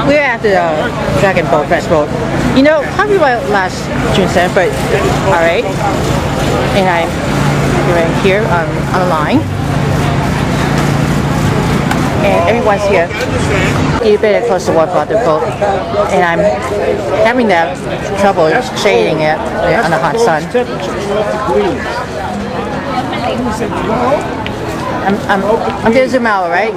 We're at the Dragon Boat Festival. You know, probably about last June 7th, but alright. And I'm here on the line. And everyone's here. You better close the water about the boat. And I'm having that trouble shading it on the hot sun. I'm gonna zoom out, right?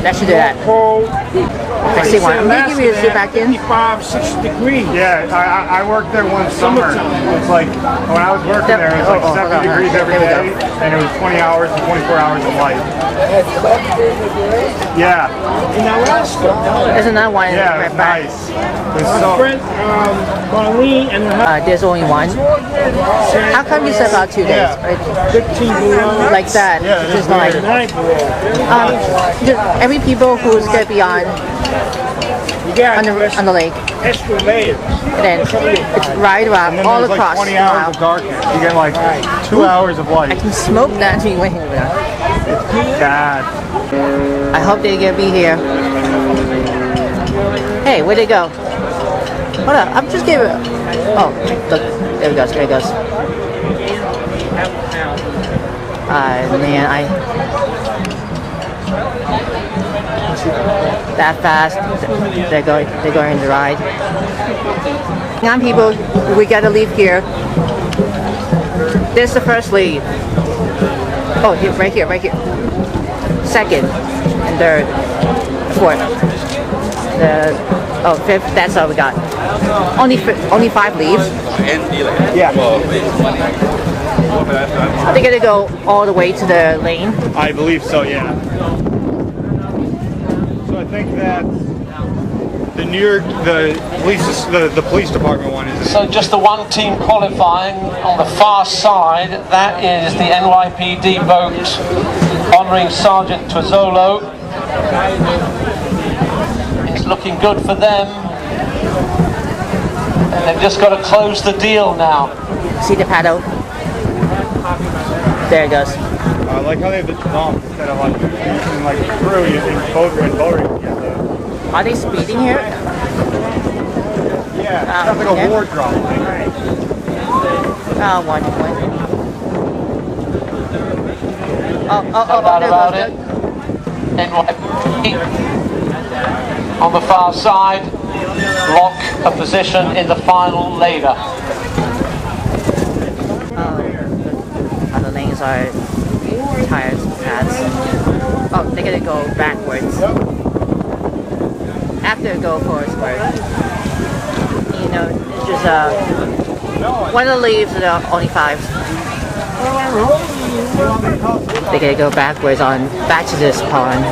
That should do that. I see one. I'm gonna give you a zoom back in. 60 degrees. Yeah, I worked there one summer. It's like, when I was working there, it was like 70 degrees every day, and it was 20 hours and 24 hours of light. Yeah. In Alaska. There's another one. Yeah, right back. nice. My friend, Marlene and her There's only one. How come you said about 2 days? Right? 15 below. Like that. Yeah, it is just like, 9 below. every people who's gonna be on the lake, Extra layers. and then it's right around And then all there's like across. 20 hours of darkness. You get like 2 hours of light. I can smoke that to you when you're there. Bad. I hope they're gonna be here. Hey, where'd they go? Hold up, I'm just giving. Oh, look, there he goes, there he goes. Man, that fast. They're going to ride. Young people, we gotta leave here. This is the first lead. Oh, here, right here, right here. Second and third, fourth. Fifth. That's all we got. Only 5 leaves. Yeah. They're gonna go all the way to the lane. I believe so, yeah. So I think that the New York, the police department one is. So just the one team qualifying on the far side, that is the NYPD boat honouring Sergeant Twizzolo. It's looking good for them. And they've just got to close the deal now. See the paddle? There it goes. I like how they have the jump instead of like you can like through using boat together. Are they speeding here? Yeah, it's like a war drop thing. One. No doubt about it. NYPD on the far side, lock a position in the final later. The lanes are tires pads. Oh, they're gonna go backwards. After go forwards first. You know, it's just one of the leaves are only 5s. They're gonna go backwards back to this pond.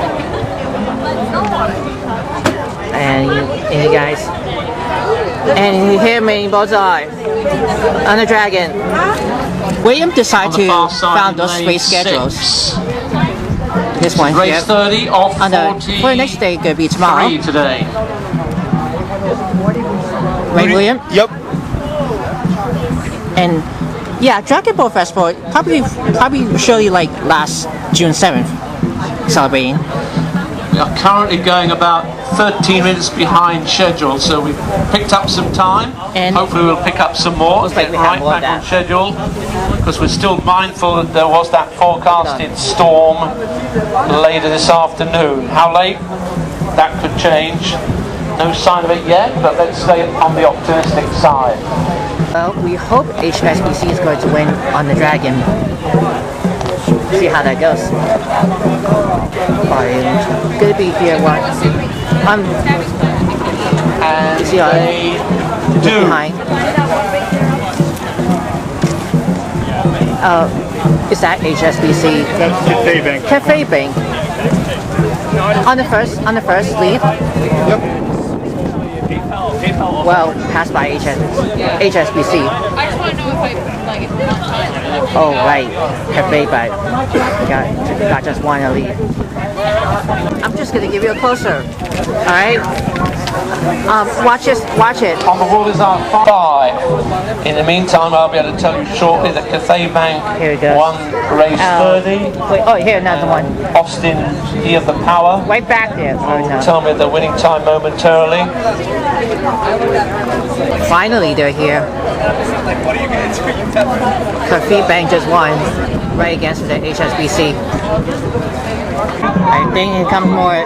And you guys, and here many boats are on the Dragon. William decided to found those race schedules. This one Race here. 30 off 40 for the next day, gonna be tomorrow. today. Right, William? Yep. And yeah, Dragon Boat Festival probably surely like last June 7th celebrating. We are currently going about 13 minutes behind schedule, so we've picked up some time. And hopefully we'll pick up some more. looks like we Get have more of back on that. schedule, because we're still mindful that there was that forecasted storm later this afternoon. How late? That could change. No sign of it yet, but let's stay on the optimistic side. Well, we hope HSBC is going to win on the Dragon. See how that goes. I'm gonna be here once. And see how they do. behind. Is that HSBC? That's Cafe Bank. Cafe Bank. On the first lead. Yep. Well, passed by HSBC. I just want to know if I like it. Oh right, Cafe Bank. Got just one lead. I'm just gonna give you a closer. All right. Watch this. Watch it. On the wall is our 5. In the meantime, I'll be able to tell you shortly that Cathay Bank Here we go. won race 30. Wait, oh, here another one. Austin, he of the power. Right back there. Oh, no. Tell me the winning time momentarily. Finally, they're here. Cathay Bank just won right against the HSBC. I think it comes more.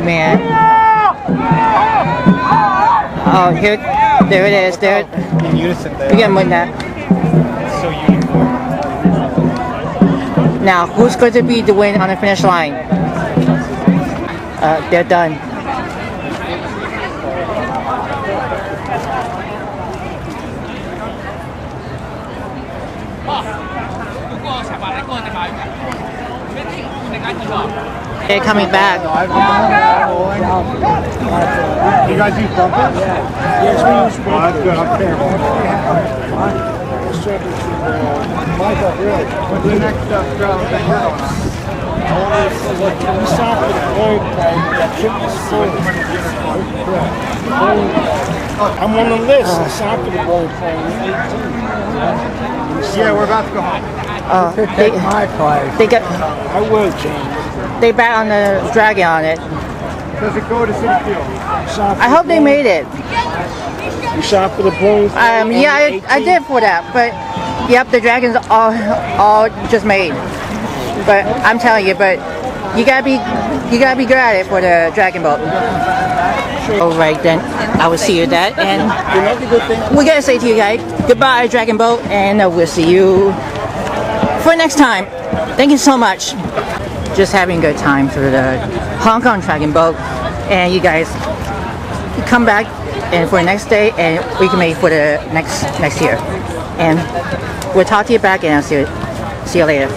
Man. Oh, here, there it is. There. In unison, they We can win that. so uniform. Now, who's going to be the win on the finish line? They're done. They're coming back. You guys use bumpers? Yes, we use bumpers. That's good. I'm terrible. What's the next travel thing you're going on? We stopped at a point that took us forward. I'm on the list. I stopped at a point 18. Yeah, we're about to go home. They, My place. they got. I will, James. They bet on the dragon on it. Does it go to City Field? I hope they made it. You shot for the Blues? Yeah, I did for that, but yep, the dragons all just made. But I'm telling you, but you gotta be good at it for the dragon boat. All right then, I will see you that, and we gotta say to you guys goodbye, dragon boat, and we'll see you for next time. Thank you so much. Just having a good time through the Hong Kong dragon boat, and you guys come back and for the next day, and we can make for the next year. And we'll talk to you back, and I'll see you later.